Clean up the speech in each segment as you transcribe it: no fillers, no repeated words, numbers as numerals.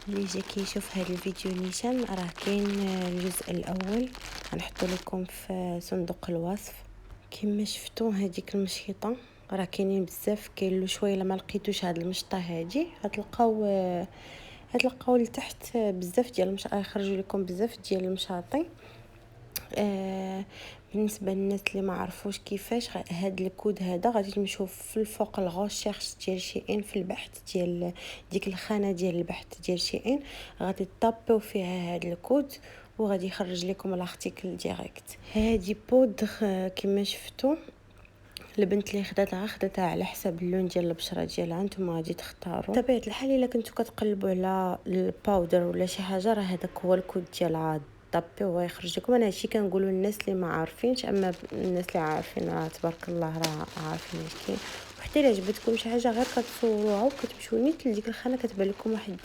اللي جا كيشوف هذا الفيديو نيشان راه كاين الجزء الاول غنحطو لكم في صندوق الوصف. كما شفتوا هذيك المشيطه راه كاينين بزاف، كاين له شويه لما لقيتوش هاد المشطه هادي غتلقاو لتحت بزاف ديال يخرجوا لكم بزاف ديال المشاطي. بالنسبه للناس اللي ما عرفوش كيفاش هاد الكود هذا غادي تمشيو في الفوق الغوشيرش ديال شي ان في البحث ديال ديك الخانه ديال البحث ديال شي ان، غادي تطابيو فيها هاد الكود وغادي يخرج لكم الارتيكل ديريكت. هادي بودغ كما شفتوا البنت اللي خداتها على حسب اللون ديال البشره ديالها. نتوما غادي تختاروا بطبيعه الحال الا كنتو كتقلبوا على الباودر ولا شي حاجه، راه هذاك هو الكود ديالها طابي ويخرج لكم. انا هادشي كنقولوا للناس اللي ما عارفينش، اما الناس اللي عارفين راه تبارك الله راه عارفين اش كاين. وحتى الا عجبتكم شي حاجه غير كتصوروها وكتمشيو نيت لديك الخانه كتبان لكم واحد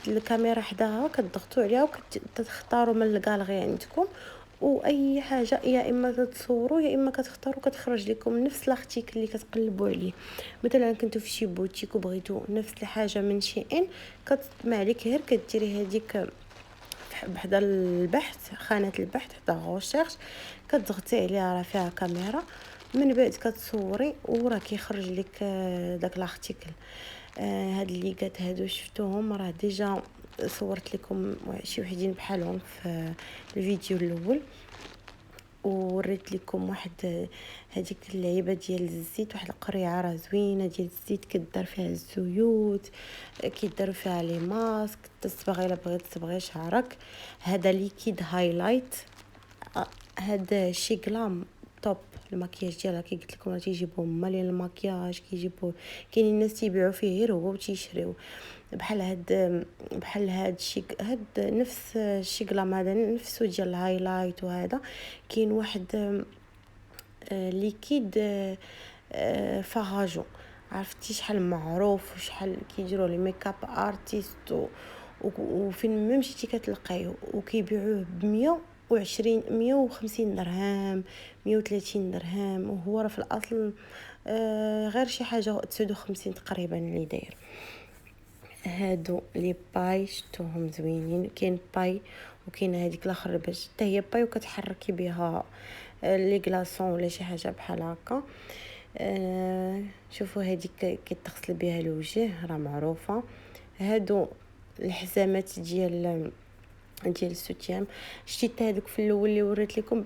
الكاميرا حداها، كتضغطوا عليها وكتختاروا من الكالغي عندكم واي حاجه، يا اما كتصوروا يا اما كتختاروا كتخرج لكم نفس الارتيكل اللي كتقلبوا عليه. مثلا كنتو في شي بوتيك وبغيتو نفس الحاجه من شي ان، ما عليك غير كديري هذيك بحدا البحث، خانه البحث حدا غوشيرش، كتضغطي عليها راه فيها كاميرا، من بعد كتصوري وراه كيخرج لك داك الارتيكل. هاد اللي قات هادو شفتوهم راه ديجا صورت لكم شي وحدين بحالهم في الفيديو الاول، ووريت لكم واحد هذيك اللعيبه ديال الزيت، واحد القريعه راه زوينه ديال الزيت كدار فيها الزيوت، كيداروا فيها لي ماسك تصبغي الا بغيتي تصبغي شعرك. هذا ليكيد هايلايت، هذا شي غلام توب المكياج ديالها كي قلت لكم راه تيجيبوا مالين المكياج، كيجيبوا كاينين الناس تيبيعوا فيه غير هو وتيشريو بحال هاد الشيء، هاد نفس الشيء غلام هذا نفسه ديال الهايلايت. وهذا كاين واحد ليكيد فاغاجو، عرفتي شحال معروف وشحال كيديروا لي ميك اب ارتيست وفين ما مشيتي كتلقايه، وكيبيعوه ب120 150 درهم 130 درهم، وهو راه في الاصل غير شي حاجه 59 تقريبا اللي داير. هادو لي باي شفتوهم زوينين، كاين باي وكاين هذيك الاخر باش حتى هي باي وكتحركي بها لي كلاصون ولا شي حاجه بحال هكا. شوفوا هذيك كيتغسل بها الوجه راه معروفه. هادو الحزامات ديال السوتيام، شتي هذوك في الاول اللي وريت لكم،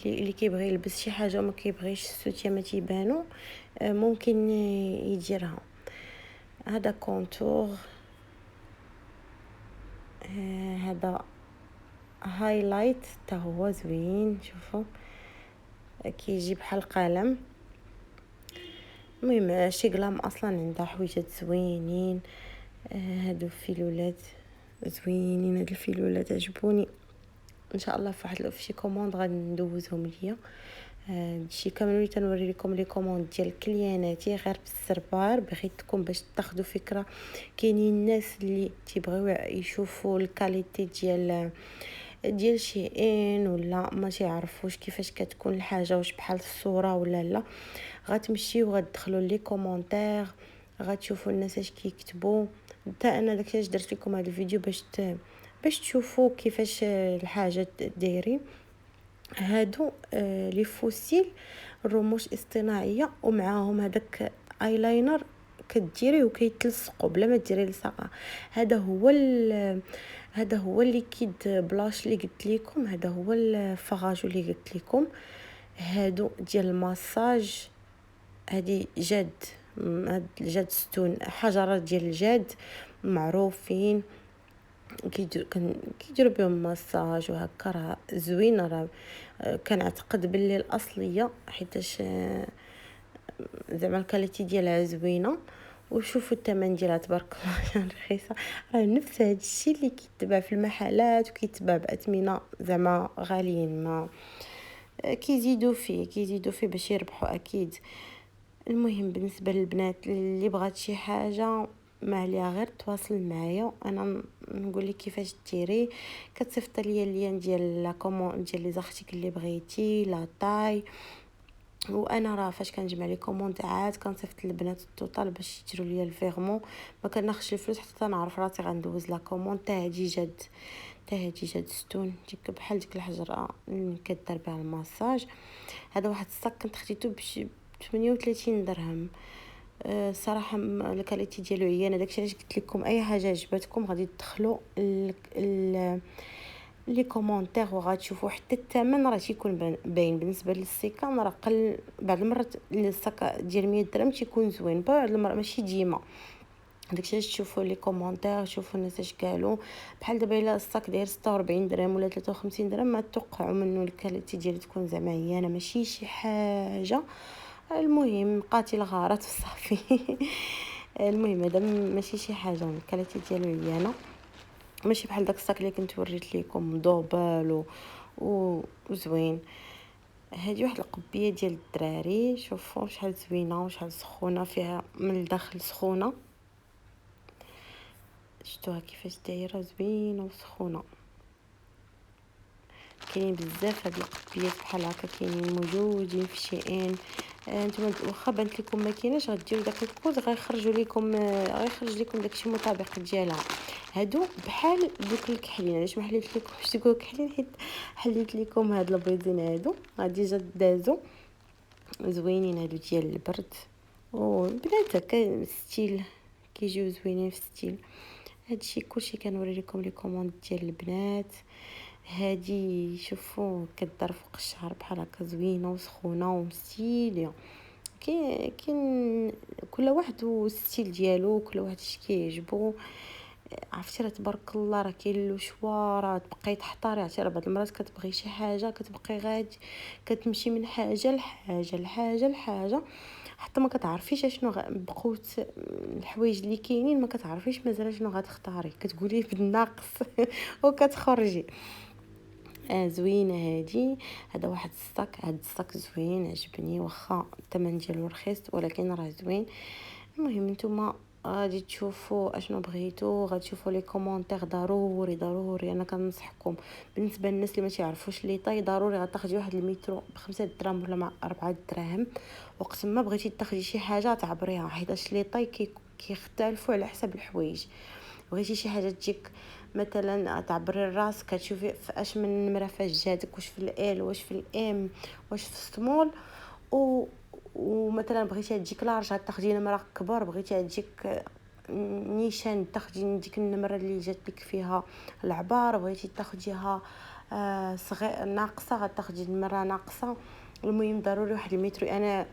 اللي كيبغي يلبس شي حاجه وما كيبغيش السوتيامات يبانوا ممكن يديرها. هذا كونتور، هذا هايلايت حتى هو زوين، شوفوا كيجي بحال قلم. المهم شي غلام اصلا عندها حويجات زوينين. هادو الفيلولات زوينين، هاد الفيلولات عجبوني، ان شاء الله في شي كوموند غادي ندوزهم ليا. هادشي كامل تنوري لكم لي كوموند ديال كلياناتي غير بالسربار، بغيتكم باش تاخذوا فكره. كاينين الناس اللي تيبغيو يشوفوا الكاليتي ديال شي ان ولا ما يعرفوش كيفاش كتكون الحاجه، واش بحال الصوره ولا لا، غتمشيو غتدخلوا لي كومونتير غتشوفوا الناس اش كيكتبوا. حتى انا داكشي درت لكم هذا الفيديو باش تشوفوا كيفاش الحاجه دايرين. هادو لي فوسيل الرموش اصطناعيه، ومعاهم هذاك ايلاينر كديريه وكيتلصقوا بلا ما ديري لصقه. هذا هو الليكيد بلاش اللي قلت لكم، هذا هو الفغاجو اللي قلت لكم. هادو ديال الماساج، هذه جاد، هاد الجاد ستون حجرات ديال الجاد معروفين كيديروا بهم ماساج وهكا، راه زوينه. راه كنعتقد باللي الاصليه حيتاش زعما الكاليتي ديالها زوينه. وشوفوا الثمن ديالها تبارك الله رخيصه، راه نفس هذا الشيء اللي كيتباع في المحلات وكيتباع باثمنه زعما غاليين، ما كيزيدوا فيه باش يربحوا اكيد. المهم بالنسبه للبنات اللي بغات شي حاجه ما عليها غير تواصل معايا، انا نقول لك كيفاش ديري. كتصيفط ليا اللين ديال لا كوموند ديال لي زارتيكل اللي بغيتي، لا طاي وانا راه فاش كنجمع لي كوموندات كنصيفط للبنات التوتال باش يشروا لي الفيغمون، ما كناخذش الفلوس حتى نعرف راسي غندوز لا كوموند. حتى هادي جات ستون ديك بحال ديك الحجره اللي كدار بها الماساج. هذا واحد الصاك كنت خديته ب 38 درهم. الصراحه الكاليتي ديالو عيانه، داكشي علاش قلت لكم اي حاجه عجبتكم غادي تدخلوا لي كومونتير وغتشوفوا حتى الثمن راه تيكون باين. بالنسبه للسيكان راه قل بعض المرات الصاك ديال 100 درهم تيكون زوين، بعض المرات ماشي ديما. داكشي علاش تشوفوا لي كومونتير، شوفوا الناس اش قالوا. بحال دابا الا الصاك داير 46 درهم ولا 53 درهم ما توقعوا منه الكاليتي ديالو تكون زعما عيانه، ماشي شي حاجه. المهم قاتل غارت صافي. المهم هذا ماشي شي حاجه، الكاليتي ديالو عيانه، ماشي بحال داك الصاك اللي كنت وريت لكم دوبال وزوين. هذه واحد القبيه ديال الدراري، شوفوا شحال زوينه وشحال سخونه، فيها من الداخل سخونه. شفتوها كيفاش دايره زوينه وسخونه. كاينين بزاف هاد القبيات بحال هكا، كاينين موجودين في شيئين. نتوما واخا بانت لكم ما كايناش غديروا داك الكود غيخرج لكم داكشي مطابق ديالها. هادو بحال دوك الكحلين، علاش ما حليت لكم دوك الكحلين؟ حيت حليت لكم هاد البيضين هادو غادي جا دازو زوينين، هادو ديال البرد وبنات هكا ستيل، كيجيو زوينين في ستيل. هادشي كلشي كنوري لكم لي كوموند ديال البنات. هادي شوفوا كدار فوق الشعر بحال هكا زوينه وسخونه ومستيليه. كاين كل واحد والستيل ديالو، كل واحد اش كيعجبو. عرفتي راه تبارك الله راه كاين له شواره تبقاي تحتاري. عرفتي راه بعض المرات كتبغي شي حاجه كتبقاي غادي كتمشي من حاجه لحاجه حتى ما كتعرفيش شنو بقوت الحوايج اللي كاينين، ما كتعرفيش مازال شنو غتختاري، كتقولي بالناقص وكتخرجي. زوينه هادي. هذا واحد الصاك، هذا الصاك زوين عجبني، واخا الثمن ديالو رخيص ولكن راه زوين. المهم نتوما غادي تشوفوا اشنو بغيتو، غتشوفوا لي كومونتير ضروري. انا كنصحكم بالنسبه للناس اللي ما تعرفوش لي طاي، ضروري غتاخدي واحد المترو ب5 دراهم ولا مع 4 دراهم. وقت ما بغيتي تاخدي شي حاجه تعبريها، حيت لي طاي كيختلفوا على حسب الحوايج. بغيتي شي حاجه تجيك مثلا تعبري الراس، كتشوفي في اش من نمره فاش جاتك، واش في ال واش في الام واش في السمول. ومثلا بغيتي تجيك لارج غتاخدي نمره كبر، بغيتي تجيك نيشان تاخدي ديك النمره اللي جات لك فيها العبار، بغيتي تاخديها صغير ناقصه غتاخدي النمره ناقصه. المهم ضروري واحد المترو. انا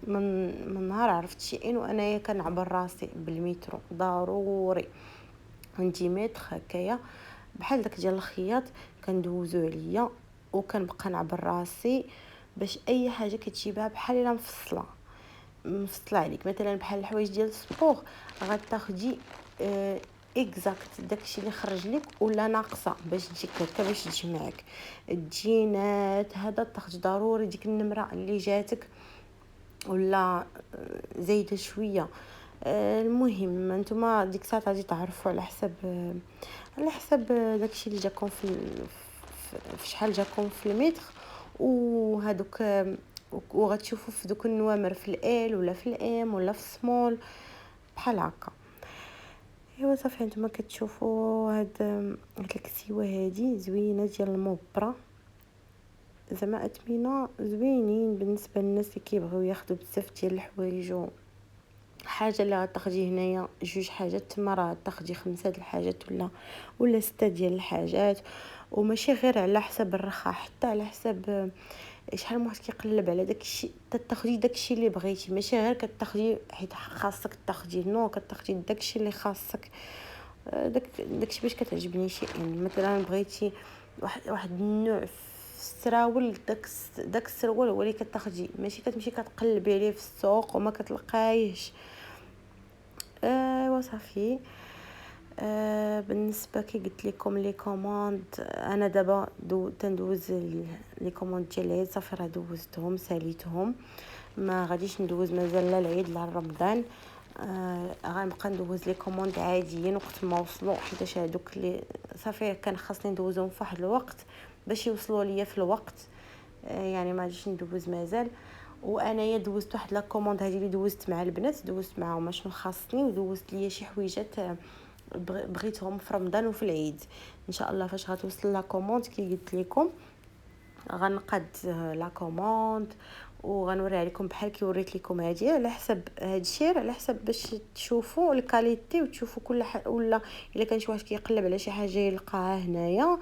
من نهار عرفت شيئين وانايا كنعبر راسي بالمترو ضروري. عندي متر هكايا بحال داك ديال الخياط كندوزو عليا وكنبقى نعبر راسي باش اي حاجه كتجيبها بحال الا مفصله عليك. مثلا بحال الحوايج ديال السبور غتاخدي اكزاكت داكشي اللي خرج لك ولا ناقصه باش تجيك هكا باش تجمعك. الجينات هذا تاخدي ضروري ديك النمره اللي جاتك ولا زايده شويه. المهم نتوما ديك الساعه غادي تعرفوا على حسب داكشي اللي جاكم في شحال جاكم في المتر. وهذوك وغتشوفوا في دوك النوامر في ال ولا في الام ولا في السمول بحال هكا. ايوا صافي نتوما كتشوفوا هاد الكسيوه هادي زوينه ديال المبره، زعما اثمنه زوينين بالنسبه للناس اللي كيبغيو ياخذوا بزاف ديال الحوايج. حاجه اللي غتاخدي هنايا جوج حاجات، تما راه تاخدي 5 د الحاجات ولا 6 ديال الحاجات. وماشي غير على حسب الرخاء، حتى على حسب شحال واحد كيقلب على داكشي تاخدي داكشي اللي بغيتي. ماشي غير كتاخدي حيت خاصك تاخدي، نو كتاخدي داكشي اللي خاصك. داكشي باش كتعجبني شيئين. مثلا بغيتي واحد النوع في السراول، داك السروال هو اللي كتاخدي، ماشي كتمشي كتقلبي عليه في السوق وما كتلقايهش. وصافي. بالنسبه كي قلت لكم لي كوموند، انا دابا تندوز لي كوموند ديال العيد صافي راه دوزتهم ساليتهم، ما غاديش ندوز مازال لا العيد لا رمضان. غنبقى ندوز لي كوموند عاديين وقت ما وصلوا، حيت هذوك اللي صافي كان خاصني ندوزهم في واحد الوقت باش يوصلوا ليا في الوقت. يعني ما غاديش ندوز مازال. وانايا دوزت واحد لا كوموند هذه اللي دوزت مع البنات، دوزت معاهم شنو خاصني، ودوزت ليا شي حويجات بغيتهم في رمضان وفي العيد. ان شاء الله فاش غتوصل لا كوموند كي قلت لكم غنقاد لا كوموند وغنوريها لكم بحال كي وريت لكم هذه، على حسب هادشي على حسب باش تشوفوا الكاليتي وتشوفوا كل ولا الا كان شي واحد كيقلب على شي حاجه يلقاها هنايا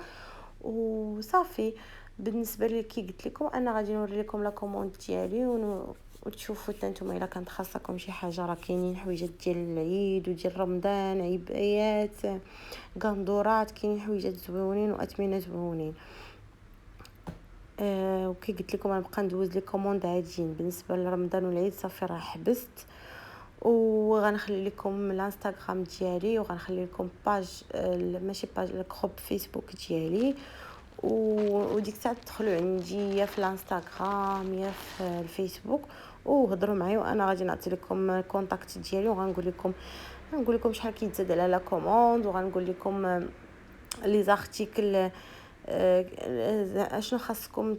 وصافي. بالنسبه لي كي قلت لكم انا غادي نوري لكم لا كوموند ديالي وتشوفوا حتى نتوما الا كانت خاصكم شي حاجه. راه كاينين حويجات ديال العيد وديال رمضان، عبايات، غندورات، كاينين حويجات زوينين واثمنه زوينين. وكي قلت لكم غنبقى ندوز لي كوموند عاديين. بالنسبه لرمضان والعيد صافي راه حبست، وغنخلي لكم الانستغرام ديالي وغنخلي لكم باج ماشي باج الجروب فيسبوك ديالي، وديك الساعه تدخلوا عندي يا في الانستغرام يا في الفيسبوك وهضروا معايا، وانا غادي نعطي لكم الكونتاكت ديالي غنقول لكم شحال كيتزاد على لا كوموند، وغنقول لكم لي زارتيكل اشنو خاصكم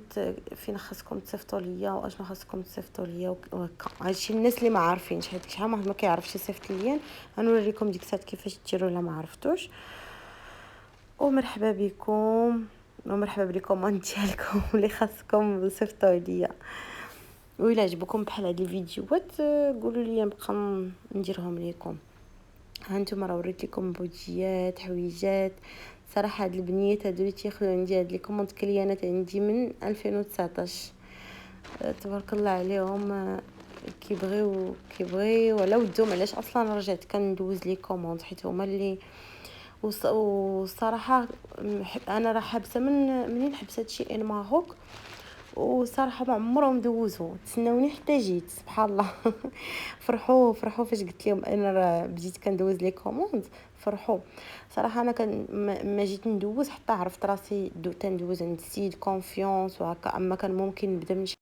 فين خاصكم تصيفطوا ليا واشنو خاصكم تصيفطوا ليا وهكا. هادشي الناس اللي ما عارفينش، حيت شحال واحد ما كيعرفش يصيفط ليا، غنوريكم ديك الساعه كيفاش ديروا الا ما عرفتوش. ومرحبا بكم ومرحبا بالكوموند ديالكم اللي خاصكم تصيفطوا ليا. وإلا عجبكم بحال هاد الفيديوهات قولوا لي نبقى نديرهم لكم. هانتوما راه وريت لكم بوديات حويجات. صراحه هاد البنيات هادو اللي تياخذوا عندي هاد لي كوموند كليانات عندي من 2019 تبارك الله عليهم. كيبغيو ولا ودهم. علاش اصلا رجعت كندوز لي كوموند؟ حيت هما اللي وصراحه انا راه حابسه منين حبست هادشي ان ماروك، وصراحه ما عمرهم دوزوا تسناوني حتى جيت سبحان الله. فرحوا فاش قلت لهم انا راه بديت كندوز لي كوموند، فرحوا صراحه. انا كان ما جيت ندوز حتى عرفت راسي تندوز عند السيد كونفيونس وهكا، اما كان ممكن نبدا من